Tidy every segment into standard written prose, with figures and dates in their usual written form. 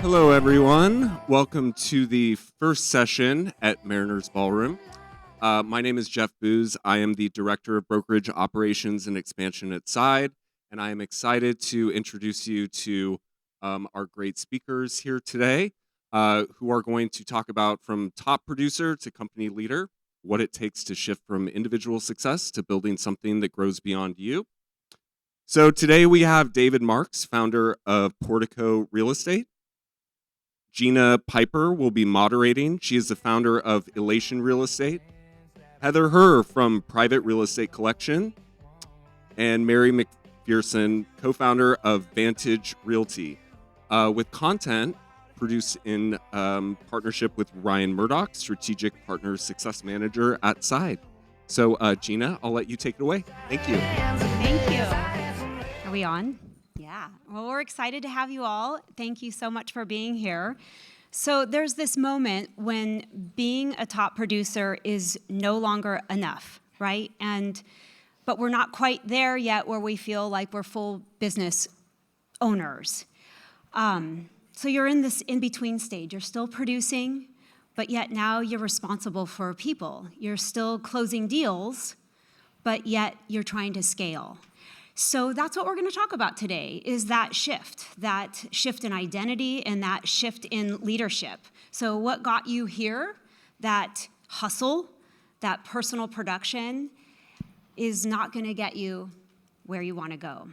Hello, everyone. Welcome to the first session at Mariners Ballroom. My name is Jeff Booz. I am the Director of Brokerage Operations and Expansion at Side, and I am excited to introduce you to our great speakers here today, who are going to talk about from top producer to company leader, what it takes to shift from individual success to building something that grows beyond you. So today we have David Marks, founder of Portico Real Estate. Gina Piper will be moderating. She is the founder of Elation Real Estate. Heather Herr from Private Real Estate Collection. And Mary McPherson, co-founder of Vantage Realty, with content produced in partnership with Ryan Murdoch, Strategic Partners Success Manager at Side. So Gina, I'll let you take it away. Thank you. Thank you. Are we on? Yeah. Well, we're excited to have you all. Thank you so much for being here. So there's this moment when being a top producer is no longer enough, right? But we're not quite there yet where we feel like we're full business owners. So you're in this in-between stage. You're still producing, but yet now you're responsible for people. You're still closing deals, but yet you're trying to scale. So that's what we're going to talk about today, is that shift in identity and that shift in leadership. So what got you here, that hustle, that personal production, is not going to get you where you want to go.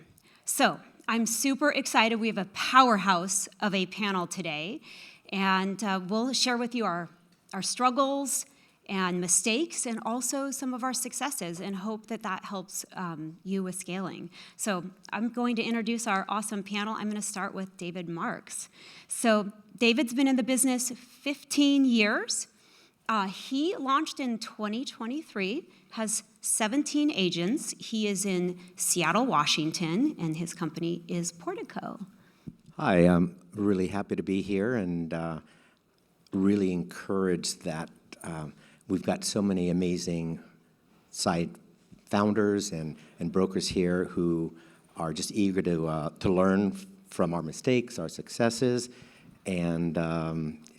So I'm super excited. We have a powerhouse of a panel today, and we'll share with you our struggles and mistakes, and also some of our successes, and hope that that helps you with scaling. So I'm going to introduce our awesome panel. I'm going to start with David Marks. So David's been in the business 15 years. He launched in 2023, has 17 agents. He is in Seattle, Washington, and his company is Portico. Hi, I'm really happy to be here, and really encouraged that we've got so many amazing side founders and brokers here who are just eager to learn from our mistakes, our successes, and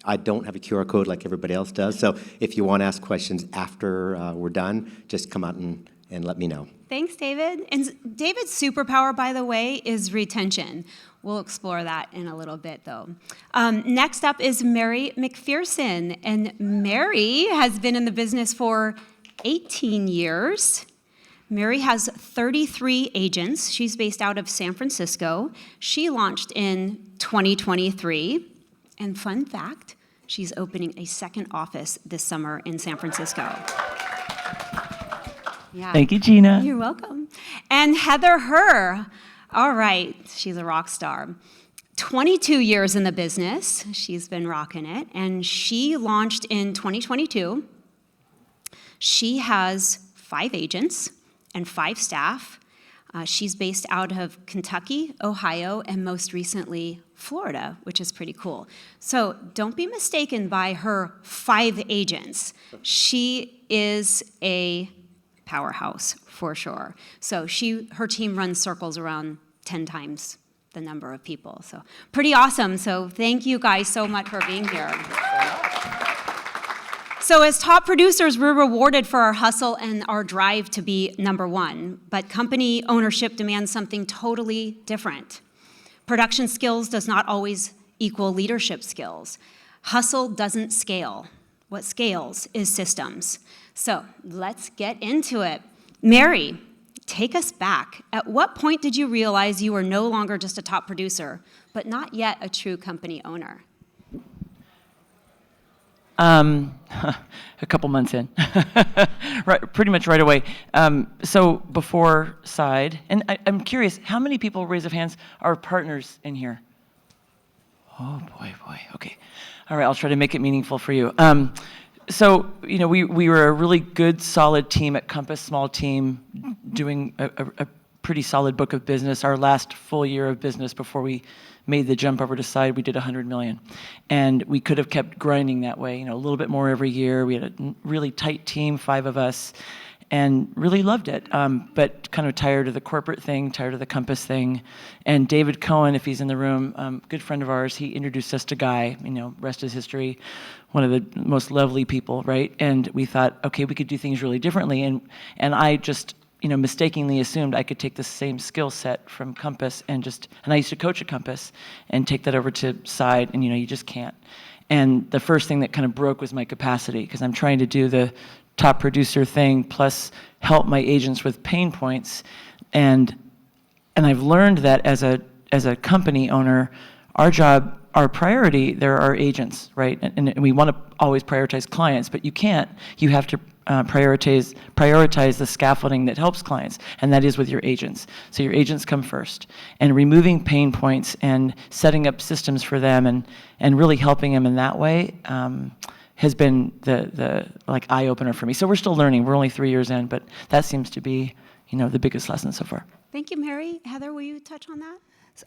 I don't have a QR code like everybody else does, so if you want to ask questions after we're done, just come out and let me know. Thanks, David. And David's superpower, by the way, is retention. We'll explore that in a little bit, though. Next up is Mary McPherson. And Mary has been in the business for 18 years. Mary has 33 agents. She's based out of San Francisco. She launched in 2023. And fun fact, she's opening a second office this summer in San Francisco. Yeah. Thank you, Gina. You're welcome. And Heather Herr. All right, she's a rock star. 22 years in the business. She's been rocking it. And she launched in 2022. She has 5 agents and 5 staff. She's based out of Kentucky, Ohio, and most recently, Florida, which is pretty cool. So don't be mistaken by her 5 agents. She is a powerhouse for sure. So her team runs circles around 10 times the number of people. So pretty awesome. So thank you guys so much for being here. So as top producers, we're rewarded for our hustle and our drive to be number one. But company ownership demands something totally different. Production skills does not always equal leadership skills. Hustle doesn't scale. What scales is systems. So let's get into it. Mary, take us back. At what point did you realize you were no longer just a top producer, but not yet a true company owner? A couple months in, right, pretty much right away. So before Side, and I'm curious, how many people, raise of hands, are partners in here? Oh boy, okay. All right, I'll try to make it meaningful for you. So, you know, we were a really good, solid team at Compass, small team, doing a pretty solid book of business. Our last full year of business before we made the jump over to Side, we did 100 million. And we could have kept grinding that way, you know, a little bit more every year. We had a really tight team, 5 of us. and really loved it, but kind of tired of the corporate thing, tired of the Compass thing. And David Cohen, if he's in the room, good friend of ours, he introduced us to Guy, rest is history, one of the most lovely people, right? And we thought, okay, we could do things really differently. And I just, mistakenly assumed I could take the same skill set from Compass and I used to coach at Compass and take that over to Side, and you just can't. And the first thing that kind of broke was my capacity, because I'm trying to do the top producer thing plus help my agents with pain points. And I've learned that as a company owner, our job, our priority, there are agents, right? And we want to always prioritize clients, but you can't. You have to prioritize the scaffolding that helps clients, and that is with your agents. So your agents come first, and removing pain points and setting up systems for them and really helping them in that way has been the eye opener for me. So we're still learning. We're only 3 years in, but that seems to be the biggest lesson so far. Thank you, Mary. Heather, will you touch on that?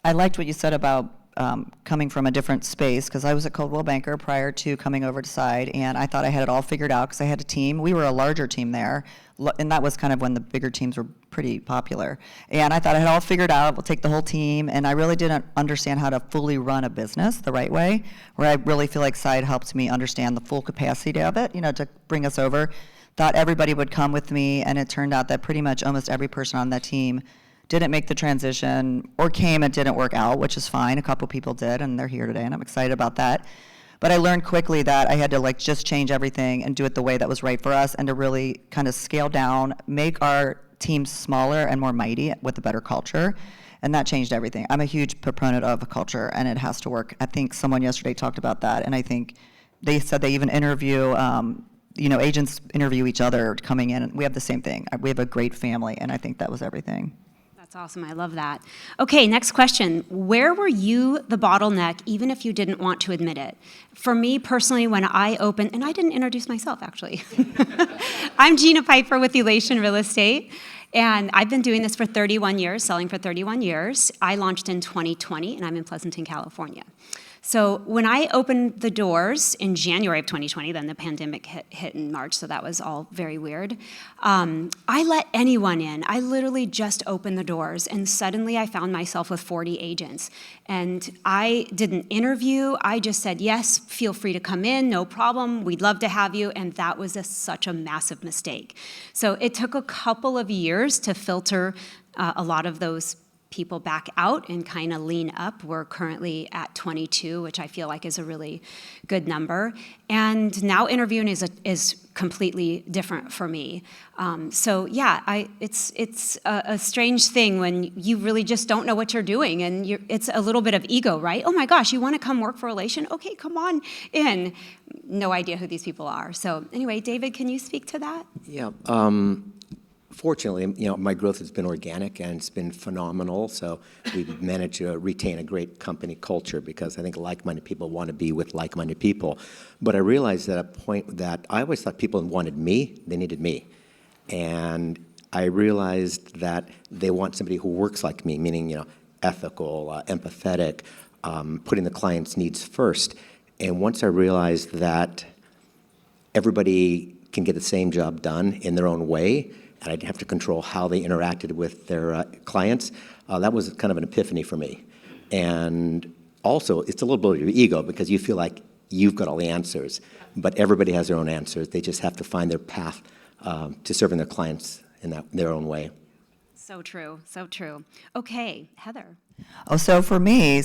I liked what you said about coming from a different space, because I was at Coldwell Banker prior to coming over to Side, and I thought I had it all figured out because I had a team. We were a larger team there, and that was kind of when the bigger teams were pretty popular. And I thought I had all figured out, we'll take the whole team, and I really didn't understand how to fully run a business the right way, where I really feel like Side helped me understand the full capacity of it, to bring us over. Thought everybody would come with me, and it turned out that pretty much almost every person on that team didn't make the transition or came and didn't work out, which is fine. A couple people did, and they're here today, and I'm excited about that. But I learned quickly that I had to just change everything and do it the way that was right for us, and to really kind of scale down, make our team smaller and more mighty with a better culture. And that changed everything. I'm a huge proponent of a culture, and it has to work. I think someone yesterday talked about that, and I think they said they even interview, agents interview each other coming in, and we have the same thing. We have a great family, and I think that was everything. That's awesome. I love that. Okay, next question. Where were you the bottleneck, even if you didn't want to admit it? For me personally, when I opened, and I didn't introduce myself, actually. I'm Gina Piper with Elation Real Estate, and I've been doing this for 31 years, selling for 31 years. I launched in 2020, and I'm in Pleasanton, California. So when I opened the doors in January of 2020, then the pandemic hit in March, so that was all very weird. I let anyone in. I literally just opened the doors, and suddenly I found myself with 40 agents. And I didn't interview. I just said, yes, feel free to come in, no problem. We'd love to have you. And that was such a massive mistake. So it took a couple of years to filter a lot of those people back out and kind of lean up. We're currently at 22, which I feel like is a really good number. And now interviewing is completely different for me. So yeah, it's a strange thing when you really just don't know what you're doing, and it's a little bit of ego, right? Oh my gosh, you want to come work for Elation? Okay, come on in. No idea who these people are. So anyway, David, can you speak to that? Yeah. Fortunately, my growth has been organic and it's been phenomenal. So we've managed to retain a great company culture, because I think like-minded people want to be with like-minded people. But I realized at a point that I always thought people wanted me, they needed me. And I realized that they want somebody who works like me, meaning, ethical, empathetic, putting the client's needs first. And once I realized that everybody can get the same job done in their own way, and I didn't have to control how they interacted with their clients, that was kind of an epiphany for me. And also, it's a little bit of ego, because you feel like you've got all the answers, but everybody has their own answers. They just have to find their path to serving their clients in their own way. So true, so true. Okay, Heather. Oh, so for me,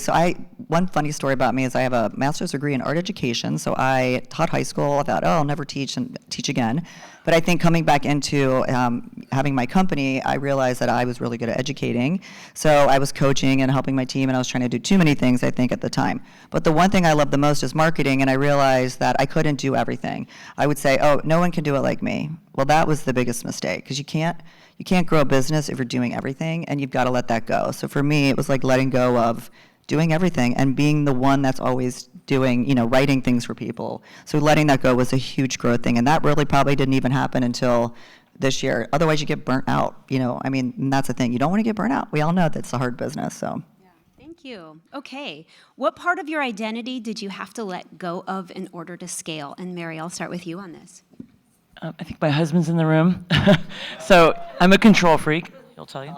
one funny story about me is I have a master's degree in art education. So I taught high school. I thought, I'll never teach again. But I think coming back into having my company, I realized that I was really good at educating. So I was coaching and helping my team, and I was trying to do too many things, I think, at the time. But the one thing I love the most is marketing, and I realized that I couldn't do everything. I would say, oh, no one can do it like me. Well, that was the biggest mistake, because you can't grow a business if you're doing everything, and you've got to let that go. So for me, it was like letting go of doing everything and being the one that's always doing, writing things for people. So letting that go was a huge growth thing, and that really probably didn't even happen until this year. Otherwise, you get burnt out. And that's the thing. You don't want to get burnt out. We all know that's a hard business. So. Yeah. Thank you. Okay, what part of your identity did you have to let go of in order to scale? And Mary, I'll start with you on this. I think my husband's in the room. So I'm a control freak, he'll tell you.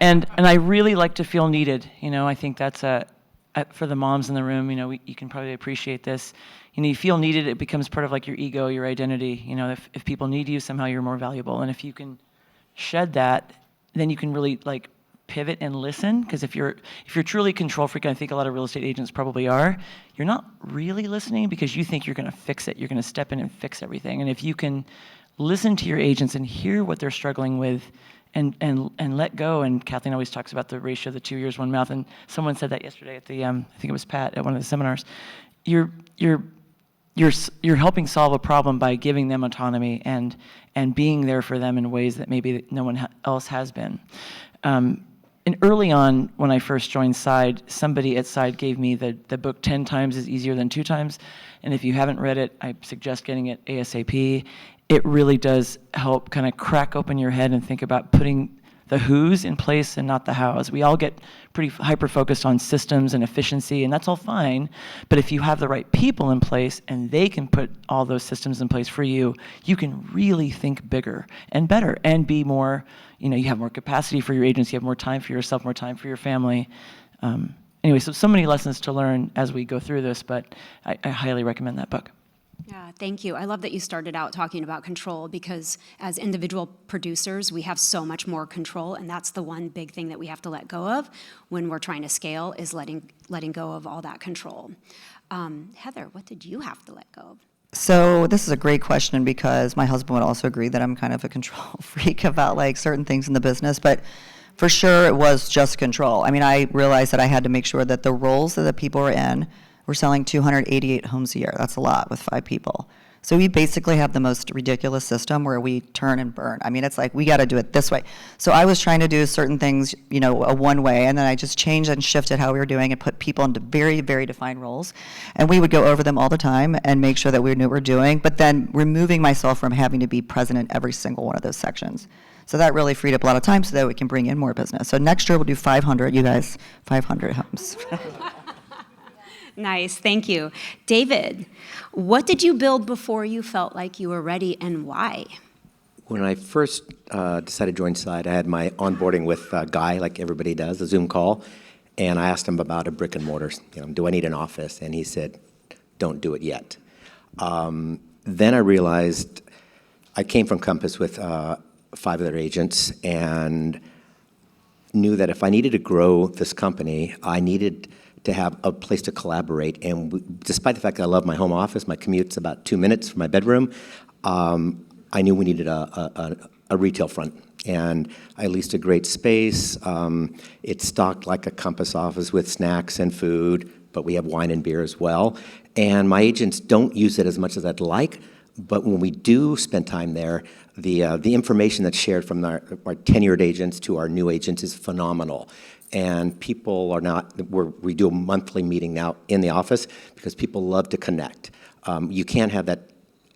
And I really like to feel needed. I think that's for the moms in the room, you can probably appreciate this. You feel needed, it becomes part of like your ego, your identity. If people need you, somehow you're more valuable. And if you can shed that, then you can really like pivot and listen. Because if you're truly control freak, and I think a lot of real estate agents probably are, you're not really listening because you think you're going to fix it. You're going to step in and fix everything. And if you can listen to your agents and hear what they're struggling with, and let go. And Kathleen always talks about the ratio of the 2 ears, 1 mouth. And someone said that yesterday at the I think it was Pat at one of the seminars. You're helping solve a problem by giving them autonomy and being there for them in ways that maybe no one else has been. And early on, when I first joined Side, somebody at Side gave me the book 10 Times is Easier Than 2 Times. And if you haven't read it, I suggest getting it ASAP. It really does help kind of crack open your head and think about putting the who's in place and not the how's. We all get pretty hyper-focused on systems and efficiency, and that's all fine. But if you have the right people in place and they can put all those systems in place for you, you can really think bigger and better and be more, you have more capacity for your agents, you have more time for yourself, more time for your family. Anyway, so many lessons to learn as we go through this, but I highly recommend that book. Yeah, thank you. I love that you started out talking about control because as individual producers, we have so much more control, and that's the one big thing that we have to let go of when we're trying to scale is letting go of all that control. Heather, what did you have to let go of? So this is a great question because my husband would also agree that I'm kind of a control freak about like certain things in the business, but for sure it was just control. I mean, I realized that I had to make sure that the roles that the people were in. We're selling 288 homes a year. That's a lot with 5 people. So we basically have the most ridiculous system where we turn and burn. I mean, it's like, we got to do it this way. So I was trying to do certain things, a one way, and then I just changed and shifted how we were doing and put people into very, very defined roles. And we would go over them all the time and make sure that we knew what we're doing, but then removing myself from having to be present in every single one of those sections. So that really freed up a lot of time so that we can bring in more business. So next year we'll do 500, you guys, 500 homes. Nice, thank you. David, what did you build before you felt like you were ready and why? When I first decided to join Side, I had my onboarding with Guy, like everybody does, a Zoom call, and I asked him about a brick and mortar. Do I need an office? And he said, don't do it yet. Then I realized I came from Compass with 5 other agents and knew that if I needed to grow this company, I needed to have a place to collaborate. And despite the fact that I love my home office, my commute's about 2 minutes from my bedroom, I knew we needed a retail front. And I leased a great space. It's stocked like a Compass office with snacks and food, but we have wine and beer as well. And my agents don't use it as much as I'd like, but when we do spend time there, the information that's shared from our tenured agents to our new agents is phenomenal. And people are not, we do a monthly meeting now in the office because people love to connect. You can't have that,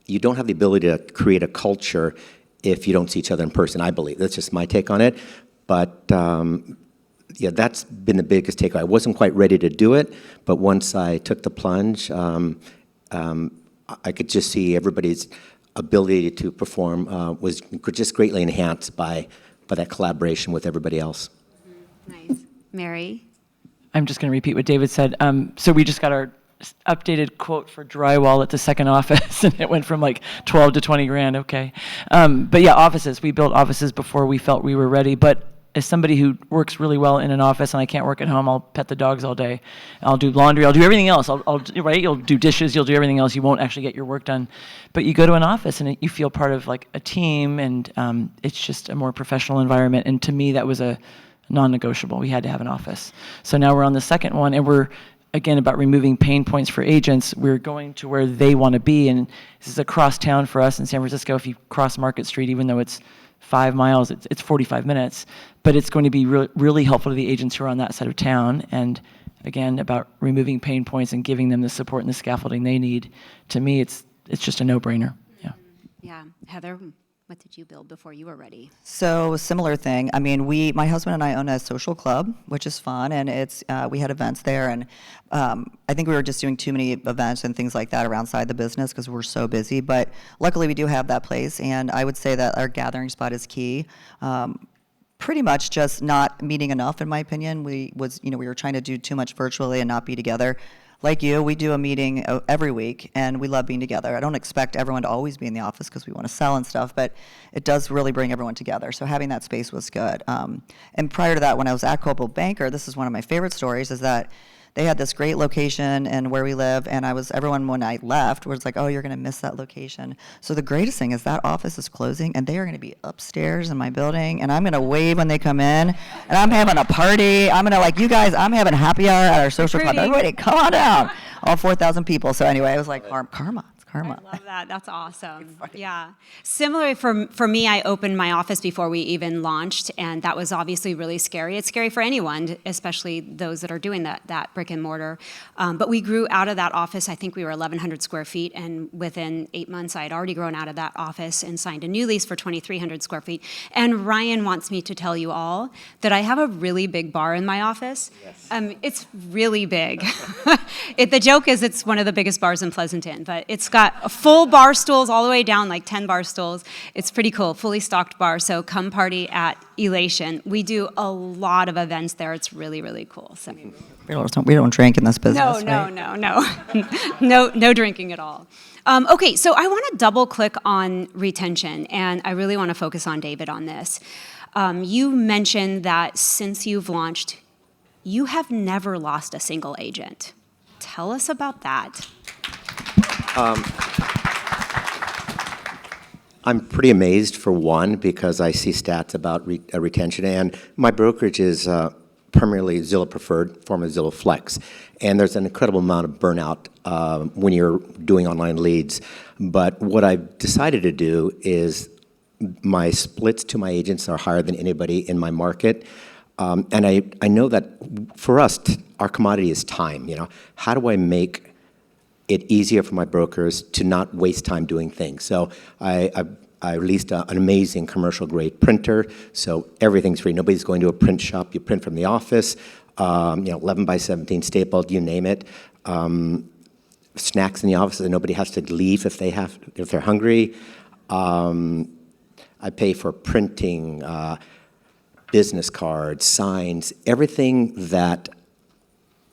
you don't have the ability to create a culture if you don't see each other in person, I believe. That's just my take on it. But yeah, that's been the biggest takeaway. I wasn't quite ready to do it, but once I took the plunge, I could just see everybody's ability to perform was just greatly enhanced by that collaboration with everybody else. Nice. Mary? I'm just going to repeat what David said. So we just got our updated quote for drywall at the second office, and it went from like 12 to 20 grand. Okay. But yeah, offices. We built offices before we felt we were ready. But as somebody who works really well in an office and I can't work at home, I'll pet the dogs all day. I'll do laundry. I'll do everything else. Right? You'll do dishes. You'll do everything else. You won't actually get your work done. But you go to an office and you feel part of like a team, and it's just a more professional environment. And to me, that was a non-negotiable. We had to have an office. So now we're on the second one, and we're, again, about removing pain points for agents. We're going to where they want to be, and this is across town for us in San Francisco. If you cross Market Street, even though it's 5 miles, it's 45 minutes, but it's going to be really helpful to the agents who are on that side of town, and again, about removing pain points and giving them the support and the scaffolding they need. To me, it's just a no-brainer. Yeah. Yeah. Heather? What did you build before you were ready? So similar thing. I mean, my husband and I own a social club, which is fun, and it's we had events there, and I think we were just doing too many events and things like that around side the business because we're so busy. But luckily, we do have that place, and I would say that our gathering spot is key. Pretty much just not meeting enough, in my opinion. We were trying to do too much virtually and not be together. Like you, we do a meeting every week, and we love being together. I don't expect everyone to always be in the office because we want to sell and stuff, but it does really bring everyone together. So having that space was good. And prior to that, when I was at Coldwell Banker, this is one of my favorite stories, is that they had this great location and where we live, and everyone when I left was like, oh, you're going to miss that location. So the greatest thing is that office is closing, and they are going to be upstairs in my building, and I'm going to wave when they come in, and I'm having a party. I'm going to, like, you guys, I'm having happy hour at our social club. Everybody, come on down. All 4,000 people. So anyway, it was like karma. Karma. I love that. That's awesome. Yeah. Similarly, for me, I opened my office before we even launched, and that was obviously really scary. It's scary for anyone, especially those that are doing that brick and mortar. But we grew out of that office. I think we were 1,100 square feet, and within 8 months, I had already grown out of that office and signed a new lease for 2,300 square feet. And Ryan wants me to tell you all that I have a really big bar in my office. Yes. It's really big. The joke is it's one of the biggest bars in Pleasanton, but it's got full bar stools all the way down, like 10 bar stools. It's pretty cool, fully stocked bar. So come party at Elation. We do a lot of events there. It's really, really cool. So We don't drink in this business. No drinking at all. Okay, so I want to double click on retention, and I really want to focus on David on this. You mentioned that since you've launched, you have never lost a single agent. Tell us about that. I'm pretty amazed, for one, because I see stats about retention, and my brokerage is primarily Zillow Preferred, formerly Zillow Flex, and there's an incredible amount of burnout when you're doing online leads. But what I've decided to do is my splits to my agents are higher than anybody in my market, and I know that for us, our commodity is time. How do I make it easier for my brokers to not waste time doing things? So I released an amazing commercial-grade printer, so everything's free. Nobody's going to a print shop. You print from the office, 11 by 17 stapled, you name it. Snacks in the office so that nobody has to leave if they're hungry. I pay for printing, business cards, signs, everything that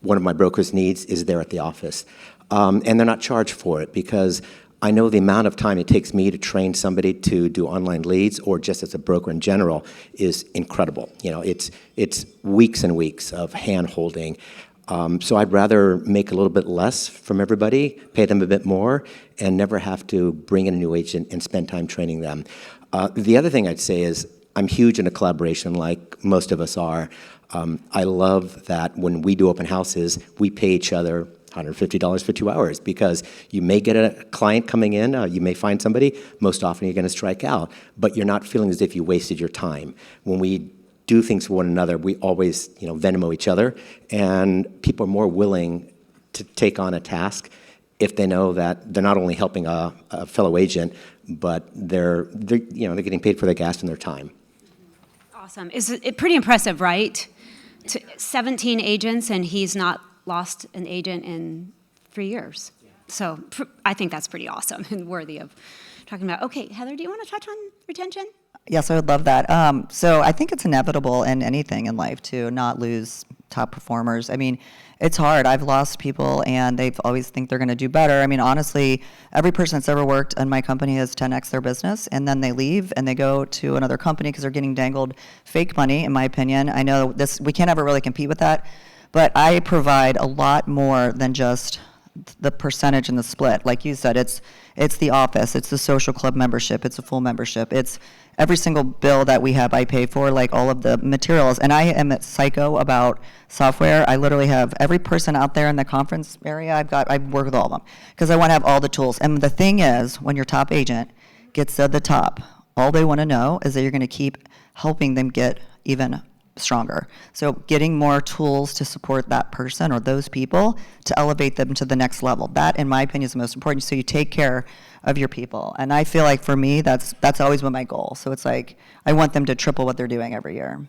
one of my brokers needs is there at the office. And they're not charged for it because I know the amount of time it takes me to train somebody to do online leads or just as a broker in general is incredible. It's weeks and weeks of hand-holding. So I'd rather make a little bit less from everybody, pay them a bit more, and never have to bring in a new agent and spend time training them. The other thing I'd say is I'm huge into collaboration like most of us are. I love that when we do open houses, we pay each other $150 for 2 hours because you may get a client coming in, you may find somebody, most often you're going to strike out, but you're not feeling as if you wasted your time. When we do things for one another, we always Venmo each other, and people are more willing to take on a task if they know that they're not only helping a fellow agent, but they're getting paid for their gas and their time. Awesome. Is it pretty impressive, right? 17 agents, and he's not lost an agent in 3 years. So I think that's pretty awesome and worthy of talking about. Okay, Heather, do you want to touch on retention? Yes, I would love that. So I think it's inevitable in anything in life to not lose top performers. I mean, it's hard. I've lost people, and they always think they're going to do better. I mean, honestly, every person that's ever worked in my company has 10x their business, and then they leave and they go to another company because they're getting dangled fake money, in my opinion. I know we can't ever really compete with that, but I provide a lot more than just the percentage and the split. Like you said, it's the office, it's the social club membership, it's a full membership, it's every single bill that we have I pay for, like all of the materials. And I am a psycho about software. I literally have every person out there in the conference area, I work with all of them because I want to have all the tools. And the thing is, when your top agent gets to the top, all they want to know is that you're going to keep helping them get even stronger. So getting more tools to support that person or those people to elevate them to the next level. That, in my opinion, is the most important. So you take care of your people. And I feel like for me, that's always been my goal. So it's like, I want them to triple what they're doing every year.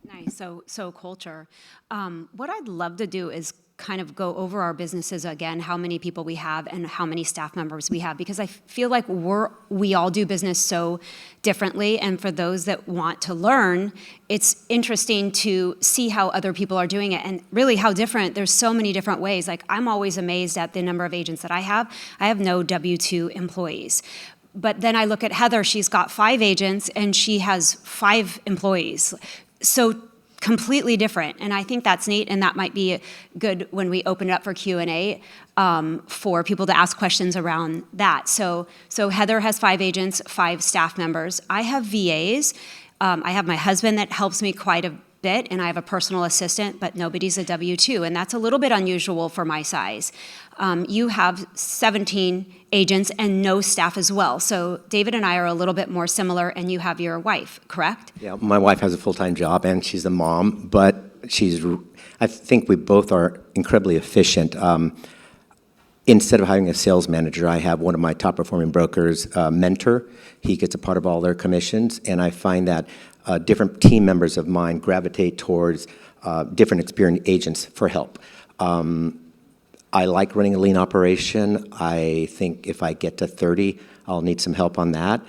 Nice. So culture. What I'd love to do is kind of go over our businesses again, how many people we have and how many staff members we have, because I feel like we all do business so differently. And for those that want to learn, it's interesting to see how other people are doing it and really how different. There's so many different ways. Like, I'm always amazed at the number of agents that I have. I have no W-2 employees. But then I look at Heather, she's got 5 agents and she has 5 employees. So completely different, and I think that's neat, and that might be good when we open it up for Q&A for people to ask questions around that. So Heather has 5 agents, 5 staff members. I have VAs. I have my husband that helps me quite a bit, and I have a personal assistant, but nobody's a W-2, and that's a little bit unusual for my size. You have 17 agents and no staff as well. So David and I are a little bit more similar, and you have your wife, correct? Yeah, my wife has a full-time job, and she's a mom, but I think we both are incredibly efficient. Instead of having a sales manager, I have one of my top-performing brokers mentor. He gets a part of all their commissions, and I find that different team members of mine gravitate towards different experienced agents for help. I like running a lean operation. I think if I get to 30, I'll need some help on that.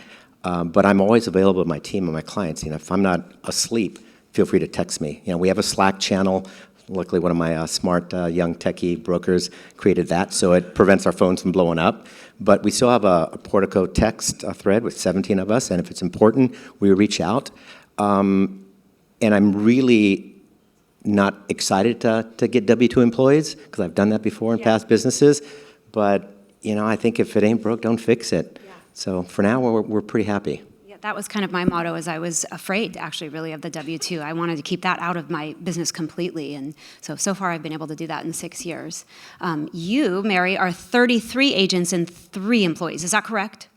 But I'm always available to my team and my clients. If I'm not asleep, feel free to text me. We have a Slack channel. Luckily, one of my smart young techie brokers created that, so it prevents our phones from blowing up. But we still have a Portico text thread with 17 of us, and if it's important, we reach out. And I'm really not excited to get W-2 employees, because I've done that before in past businesses. But, I think if it ain't broke, don't fix it. Yeah. So for now, we're pretty happy. Yeah, that was kind of my motto, as I was afraid, actually, really, of the W-2. I wanted to keep that out of my business completely. And so far, I've been able to do that in 6 years. You, Mary, are 33 agents and 3 employees. Is that correct?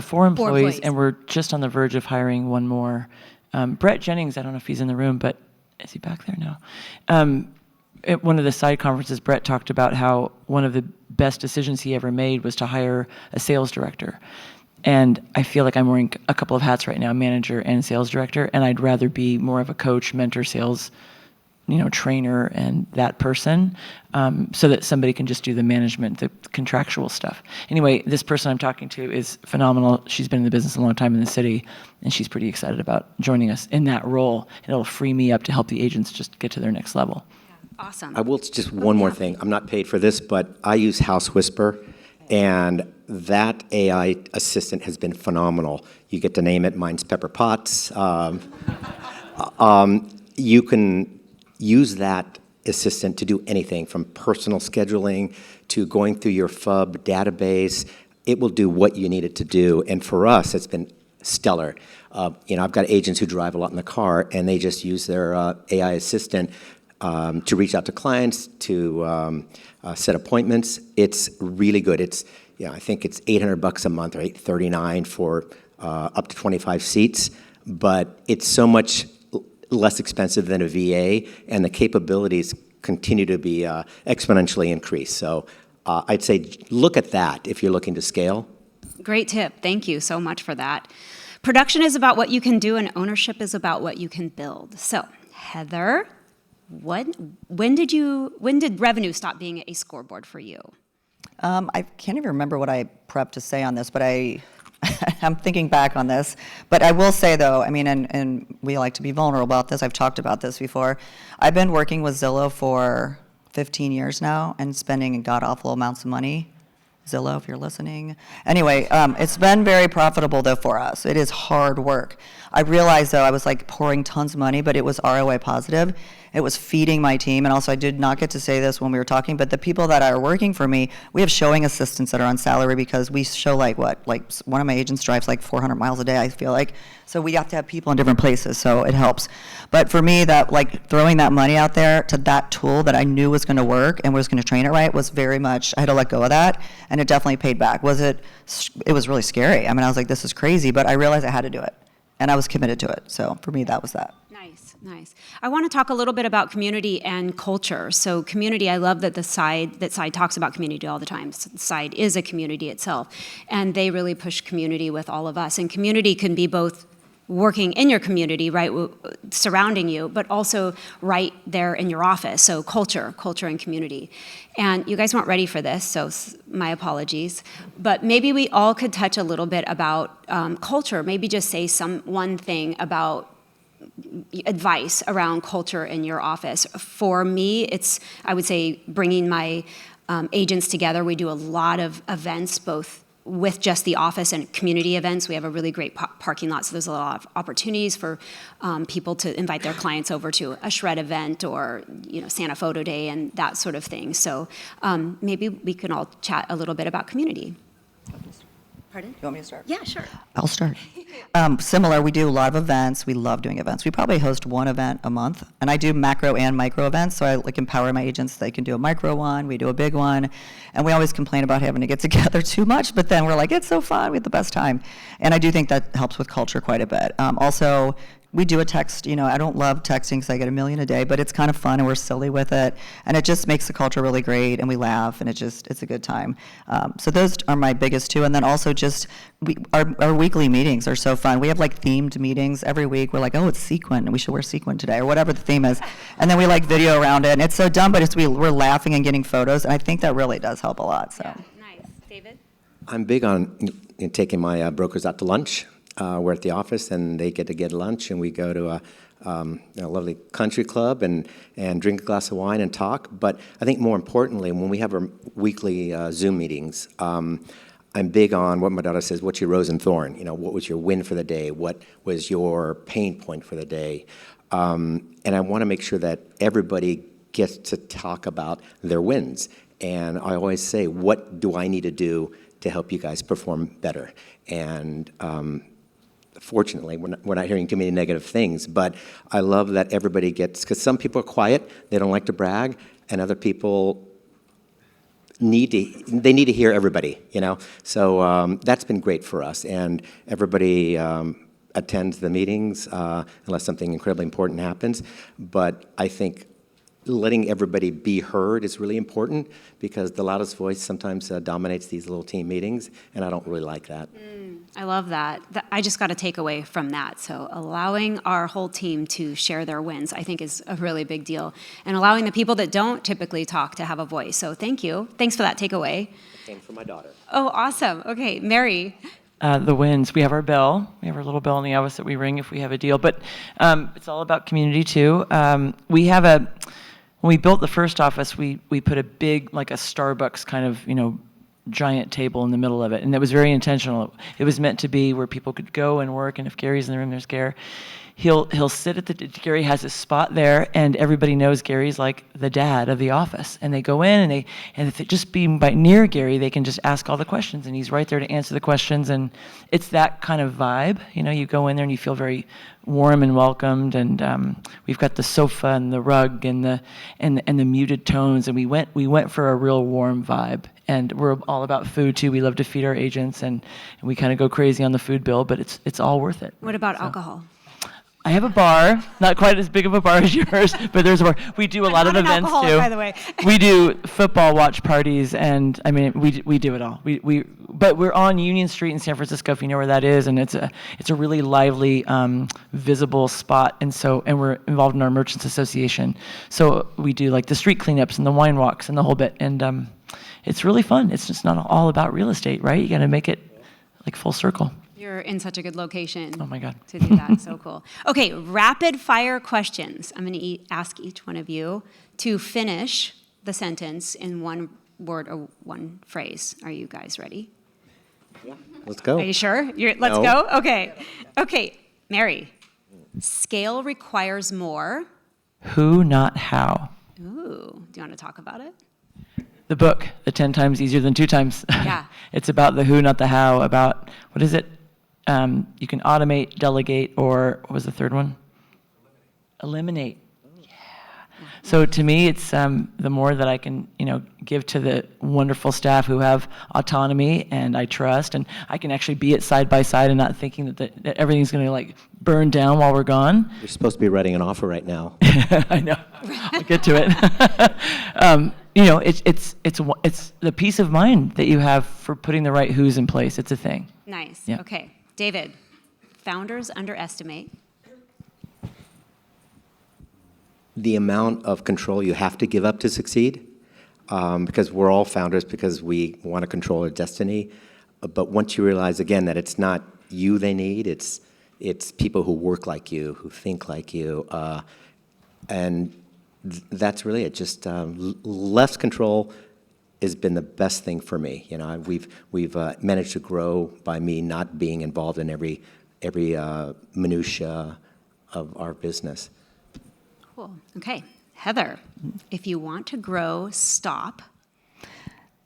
4 employees, and we're just on the verge of hiring one more. Brett Jennings, I don't know if he's in the room, but is he back there? No. At one of the side conferences, Brett talked about how one of the best decisions he ever made was to hire a sales director. And I feel like I'm wearing a couple of hats right now, manager and sales director, and I'd rather be more of a coach, mentor, sales, trainer and that person, so that somebody can just do the management, the contractual stuff. Anyway, this person I'm talking to is phenomenal. She's been in the business a long time in the city, and she's pretty excited about joining us in that role. And it'll free me up to help the agents just get to their next level. Awesome. I will just one more thing. I'm not paid for this, but I use House Whisper, and that AI assistant has been phenomenal. You get to name it. Mine's Pepper Potts. You can use that assistant to do anything from personal scheduling to going through your FUB database. It will do what you need it to do. And for us, it's been stellar. I've got agents who drive a lot in the car, and they just use their AI assistant to reach out to clients, to set appointments. It's really good. I think it's $800 a month or $839 for up to 25 seats, but it's so much less expensive than a VA, and the capabilities continue to be exponentially increased. So I'd say look at that if you're looking to scale. Great tip. Thank you so much for that. Production is about what you can do, and ownership is about what you can build. So, Heather, when did revenue stop being a scoreboard for you? I can't even remember what I prepped to say on this, but I'm thinking back on this. But I will say, though, and we like to be vulnerable about this. I've talked about this before. I've been working with Zillow for 15 years now and spending god-awful amounts of money. Zillow, if you're listening. Anyway, it's been very profitable, though, for us. It is hard work. I realized, though, I was pouring tons of money, but it was ROI positive. It was feeding my team. And also, I did not get to say this when we were talking, but the people that are working for me, we have showing assistants that are on salary because we show one of my agents drives 400 miles a day, I feel like. So we have to have people in different places, so it helps. But for me, that throwing that money out there to that tool that I knew was going to work and was going to train it right was very much, I had to let go of that, and it definitely paid back. It was really scary. I was like, this is crazy, but I realized I had to do it, and I was committed to it. So for me, that was that. Nice. I want to talk a little bit about community and culture. So community, I love that Side talks about community all the time. Side is a community itself, and they really push community with all of us. And community can be both working in your community, right, surrounding you, but also right there in your office. So culture and community. And you guys weren't ready for this, so my apologies. But maybe we all could touch a little bit about culture. Maybe just say one thing about advice around culture in your office. For me, it's, I would say, bringing my agents together. We do a lot of events, both with just the office and community events. We have a really great parking lot, so there's a lot of opportunities for people to invite their clients over to a shred event or Santa Photo Day and that sort of thing. So maybe we can all chat a little bit about community. Pardon? You want me to start? Yeah, sure. I'll start. Similar, we do a lot of events. We love doing events. We probably host one event a month, and I do macro and micro events, so I empower my agents. They can do a micro one, we do a big one, and we always complain about having to get together too much, but then we're like, it's so fun, we have the best time. And I do think that helps with culture quite a bit. Also, we do a text, I don't love texting because I get a million a day, but it's kind of fun and we're silly with it. And it just makes the culture really great and we laugh and it's a good time. So those are my biggest two. And then also just our weekly meetings are so fun. We have themed meetings every week. We're like, oh, it's sequin and we should wear sequin today or whatever the theme is. And then we video around it. And it's so dumb, but we're laughing and getting photos. And I think that really does help a lot. So. Yeah, nice. David? I'm big on taking my brokers out to lunch. We're at the office, and they get lunch, and we go to a lovely country club and drink a glass of wine and talk. But I think more importantly, when we have our weekly Zoom meetings, I'm big on what my daughter says, what's your rose and thorn? What was your win for the day? What was your pain point for the day? And I want to make sure that everybody gets to talk about their wins. And I always say, what do I need to do to help you guys perform better? And fortunately, we're not hearing too many negative things, but I love that everybody gets, because some people are quiet, they don't like to brag, and other people need to hear everybody, So that's been great for us, and everybody attends the meetings unless something incredibly important happens. But I think letting everybody be heard is really important because the loudest voice sometimes dominates these little team meetings, and I don't really like that. I love that. I just got a takeaway from that. So allowing our whole team to share their wins, I think, is a really big deal. And allowing the people that don't typically talk to have a voice. So thank you. Thanks for that takeaway. Same for my daughter. Oh, awesome. Okay, Mary. The wins. We have our bell. We have our little bell in the office that we ring if we have a deal. But it's all about community, too. When we built the first office, we put a big, a Starbucks kind of, giant table in the middle of it. And it was very intentional. It was meant to be where people could go and work, and if Gary's in the room, there's Gary. He'll sit Gary has his spot there, and everybody knows Gary's like the dad of the office. And they go in, and if they just be near Gary, they can just ask all the questions, and he's right there to answer the questions. And it's that kind of vibe. You go in there and you feel very warm and welcomed. And we've got the sofa and the rug and the muted tones. And we went for a real warm vibe. And we're all about food too. We love to feed our agents, and we kind of go crazy on the food bill, but it's all worth it. What about alcohol? I have a bar, not quite as big of a bar as yours, but there's a bar. We do a lot of events too. By the way. We do football watch parties, and we do it all. But we're on Union Street in San Francisco, if you know where that is, and it's a really lively, visible spot, and we're involved in our Merchants Association. So we do the street cleanups and the wine walks and the whole bit, and it's really fun. It's just not all about real estate, right? You got to make it full circle. You're in such a good location. Oh my God. To do that. So cool. Okay, rapid fire questions. I'm going to ask each one of you to finish the sentence in one word or one phrase. Are you guys ready? Yeah, let's go. Are you sure? Let's go? Okay, Mary. Scale requires more. Who, not how. Ooh, do you want to talk about it? The book, The 10 Times Easier Than 2 Times. Yeah. It's about the who, not the how, about, what is it? You can automate, delegate, or what was the third one? Eliminate. Yeah. So to me, it's the more that I can, give to the wonderful staff who have autonomy and I trust, and I can actually be it side by side and not thinking that everything's going to like burn down while we're gone. You're supposed to be writing an offer right now. I know. I'll get to it. It's the peace of mind that you have for putting the right who's in place. It's a thing. Nice. Yeah. Okay. David, founders underestimate. The amount of control you have to give up to succeed, because we're all founders because we want to control our destiny. But once you realize, again, that it's not you they need, it's people who work like you, who think like you, and that's really it. Just less control has been the best thing for me. We've managed to grow by me not being involved in every minutia of our business. Cool. Okay. Heather, if you want to grow, stop.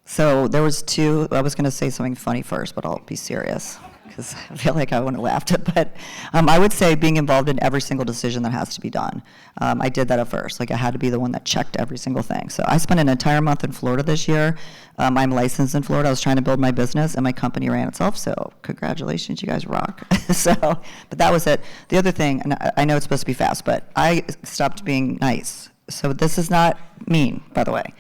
So there was two. I was going to say something funny first, but I'll be serious because I feel like I want to laugh. But I would say being involved in every single decision that has to be done. I did that at first. Like I had to be the one that checked every single thing. So I spent an entire month in Florida this year. I'm licensed in Florida. I was trying to build my business, and my company ran itself. So congratulations, you guys rock. But that was it. The other thing, and I know it's supposed to be fast, but I stopped being nice. So this is not mean, by the way.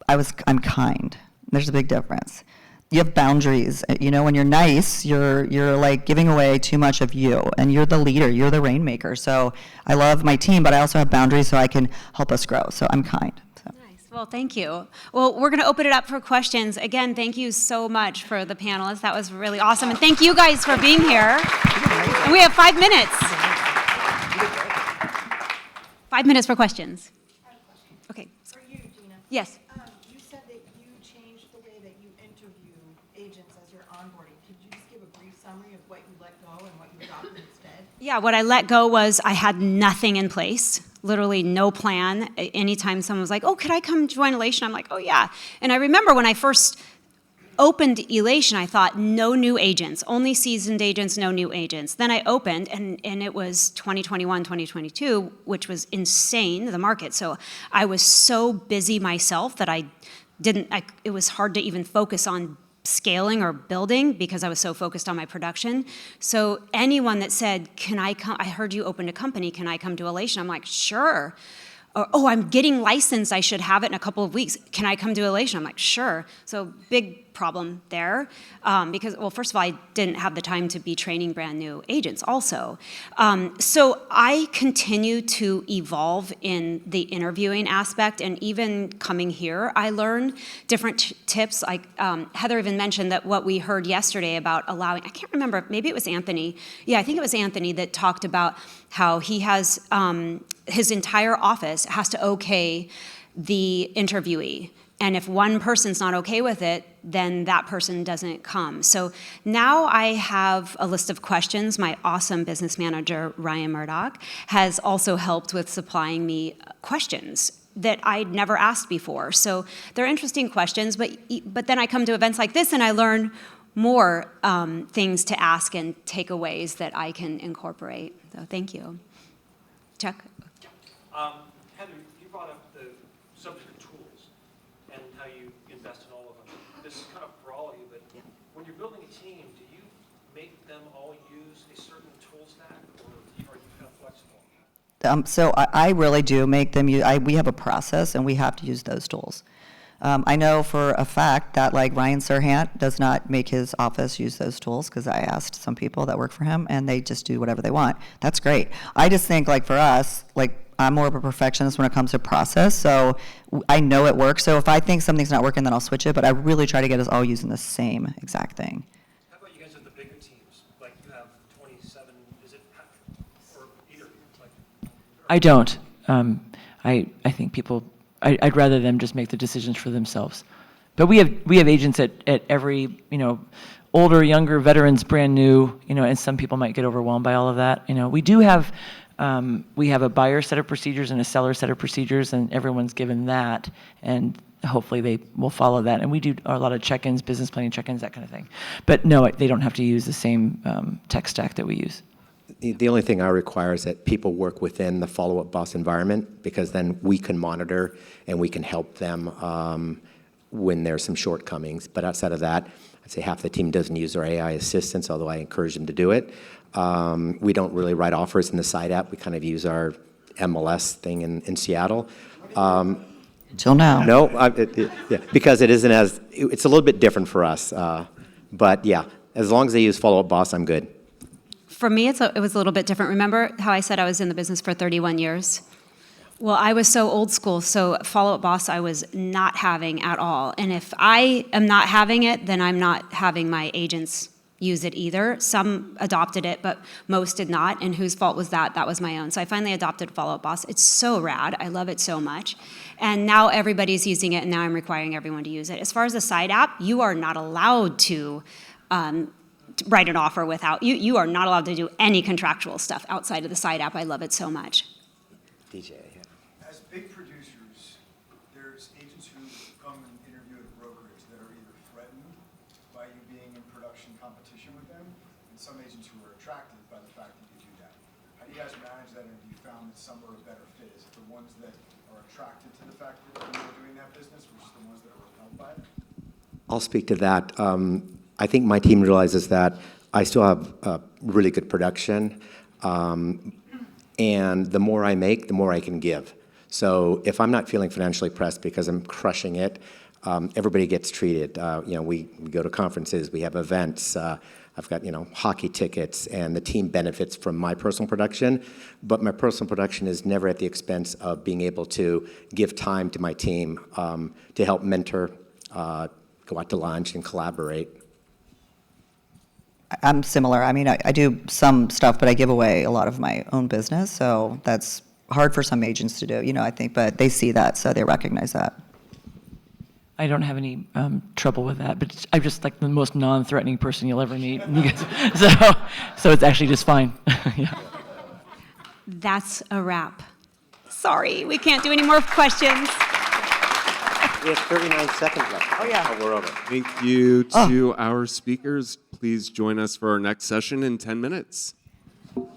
I'm kind. There's a big difference. You have boundaries. When you're nice, you're like giving away too much of you, and you're the leader, you're the rainmaker. So I love my team, but I also have boundaries so I can help us grow. So I'm kind. So. Nice. Well, thank you. Well, we're going to open it up for questions. Again, thank you so much for the panelists. That was really awesome. And thank you guys for being here. And we have 5 minutes. 5 minutes for questions. Okay. For you, Gina. Yes. You said that you changed the way that you interview agents as you're onboarding. Could you just give a brief summary of what you let go and what you adopted instead? Yeah, what I let go was I had nothing in place, literally no plan. Anytime someone was like, oh, could I come join Elation? I'm like, oh, yeah. And I remember when I first opened Elation, I thought no new agents, only seasoned agents, no new agents. Then I opened, and it was 2021, 2022, which was insane, the market. So I was so busy myself that it was hard to even focus on scaling or building because I was so focused on my production. So anyone that said, can I come, I heard you opened a company, can I come to Elation? I'm like, sure. Or, oh, I'm getting licensed, I should have it in a couple of weeks. Can I come to Elation? I'm like, sure. So big problem there because, well, first of all, I didn't have the time to be training brand new agents also. So I continue to evolve in the interviewing aspect, and even coming here, I learn different tips. Like Heather even mentioned that what we heard yesterday about allowing, I can't remember, maybe it was Anthony. Yeah, I think it was Anthony that talked about how he has, his entire office has to okay the interviewee. And if one person's not okay with it, then that person doesn't come. So now I have a list of questions. My awesome business manager, Ryan Murdoch, has also helped with supplying me questions that I'd never asked before. So they're interesting questions, but then I come to events like this and I learn more things to ask and takeaways that I can incorporate. So thank you. Chuck? Heather, you brought up the subject of tools and how you invest in all of them. This is kind of for all of you, but when you're building a team, do you make them all use a certain tool stack, or are you kind of flexible? So I really do make them use, we have a process and we have to use those tools. I know for a fact that like Ryan Serhant does not make his office use those tools because I asked some people that work for him and they just do whatever they want. That's great. I just think like for us, like I'm more of a perfectionist when it comes to process, so I know it works. So if I think something's not working, then I'll switch it, but I really try to get us all using the same exact thing. How about you guys with the bigger teams? Like you have 27, is it, or either? Like, I don't. I think people, I'd rather them just make the decisions for themselves. But we have agents at every, older, younger, veterans, brand new, and some people might get overwhelmed by all of that. We do have, we have a buyer set of procedures and a seller set of procedures, and everyone's given that, and hopefully they will follow that. And we do a lot of check-ins, business planning check-ins, that kind of thing. But no, they don't have to use the same tech stack that we use. The only thing I require is that people work within the Follow Up Boss environment, because then we can monitor and we can help them when there's some shortcomings. But outside of that, I'd say half the team doesn't use our AI assistants, although I encourage them to do it. We don't really write offers in the side app. We kind of use our MLS thing in Seattle. Till now. No, yeah, because it isn't as, it's a little bit different for us. But yeah, as long as they use Follow Up Boss, I'm good. For me, it was a little bit different. Remember how I said I was in the business for 31 years? Well, I was so old school, so Follow Up Boss I was not having at all. And if I am not having it, then I'm not having my agents use it either. Some adopted it, but most did not. And whose fault was that? That was my own. So I finally adopted Follow Up Boss. It's so rad. I love it so much. And now everybody's using it, and now I'm requiring everyone to use it. As far as the side app, you are not allowed to write an offer without, you are not allowed to do any contractual stuff outside of the side app. I love it so much. DJ, yeah. As big producers, there's agents who come and interview at a brokerage that are either threatened by you being in production competition with them, and some agents who are attracted by the fact that you do that. How do you guys manage that, and have you found that some are a better fit? Is it the ones that are attracted to the fact that you're doing that business versus the ones that are repelled by it? I'll speak to that. I think my team realizes that I still have really good production, and the more I make, the more I can give. So if I'm not feeling financially pressed because I'm crushing it, everybody gets treated. We go to conferences, we have events. I've got hockey tickets, and the team benefits from my personal production. But my personal production is never at the expense of being able to give time to my team to help mentor, go out to lunch, and collaborate. I'm similar. I mean, I do some stuff, but I give away a lot of my own business, so that's hard for some agents to do, I think, but they see that, so they recognize that. I don't have any trouble with that, but I'm just like the most non-threatening person you'll ever meet. You guys, so it's actually just fine. Yeah. That's a wrap. Sorry, we can't do any more questions. We have 39 seconds left. Oh, yeah. Oh, we're over. Thank you to our speakers. Please join us for our next session in 10 minutes.